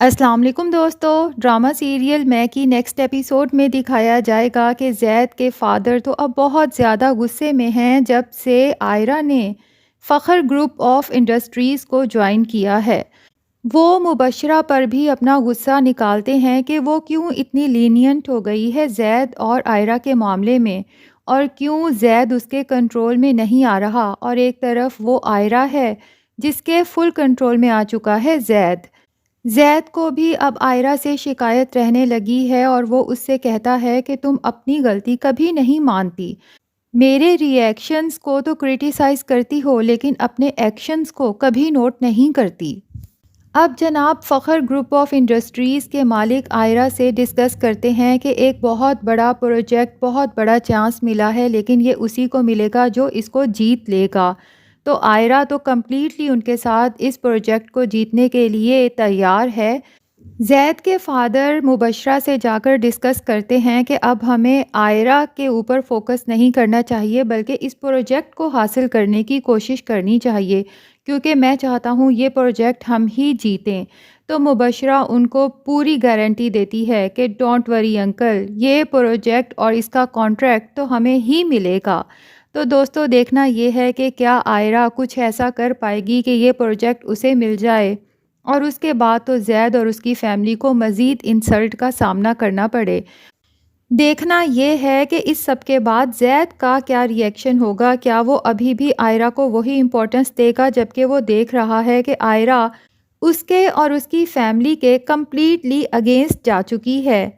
السلام علیکم دوستو، ڈرامہ سیریل میں کی نیکسٹ ایپیسوڈ میں دکھایا جائے گا کہ زید کے فادر تو اب بہت زیادہ غصے میں ہیں جب سے آئرہ نے فخر گروپ آف انڈسٹریز کو جوائن کیا ہے۔ وہ مبشرہ پر بھی اپنا غصہ نکالتے ہیں کہ وہ کیوں اتنی لینینٹ ہو گئی ہے زید اور آئرہ کے معاملے میں، اور کیوں زید اس کے کنٹرول میں نہیں آ رہا، اور ایک طرف وہ آئرہ ہے جس کے فل کنٹرول میں آ چکا ہے زید کو بھی اب آئرہ سے شکایت رہنے لگی ہے اور وہ اس سے کہتا ہے کہ تم اپنی غلطی کبھی نہیں مانتی، میرے ری ایکشنز کو تو کرٹیسائز کرتی ہو لیکن اپنے ایکشنز کو کبھی نوٹ نہیں کرتی۔ اب جناب فخر گروپ آف انڈسٹریز کے مالک آئرہ سے ڈسکس کرتے ہیں کہ ایک بہت بڑا پروجیکٹ، بہت بڑا چانس ملا ہے، لیکن یہ اسی کو ملے گا جو اس کو جیت لے گا۔ تو آئرہ تو کمپلیٹلی ان کے ساتھ اس پروجیکٹ کو جیتنے کے لیے تیار ہے۔ زید کے فادر مبشرہ سے جا کر ڈسکس کرتے ہیں کہ اب ہمیں آئرہ کے اوپر فوکس نہیں کرنا چاہیے بلکہ اس پروجیکٹ کو حاصل کرنے کی کوشش کرنی چاہیے، کیونکہ میں چاہتا ہوں یہ پروجیکٹ ہم ہی جیتیں۔ تو مبشرہ ان کو پوری گارنٹی دیتی ہے کہ ڈونٹ وری انکل، یہ پروجیکٹ اور اس کا کانٹریکٹ تو ہمیں ہی ملے گا۔ تو دوستو دیکھنا یہ ہے کہ کیا آئرہ کچھ ایسا کر پائے گی کہ یہ پروجیکٹ اسے مل جائے، اور اس کے بعد تو زید اور اس کی فیملی کو مزید انسلٹ کا سامنا کرنا پڑے۔ دیکھنا یہ ہے کہ اس سب کے بعد زید کا کیا ری ایکشن ہوگا، کیا وہ ابھی بھی آئرہ کو وہی امپورٹنس دے گا جبکہ وہ دیکھ رہا ہے کہ آئرہ اس کے اور اس کی فیملی کے کمپلیٹلی اگینسٹ جا چکی ہے۔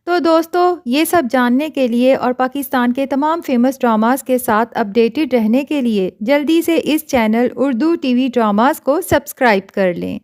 تو دوستو یہ سب جاننے کے لیے اور پاکستان کے تمام فیمس ڈراماز کے ساتھ اپڈیٹڈ رہنے کے لیے جلدی سے اس channel Urdu TV dramas کو سبسکرائب کر لیں۔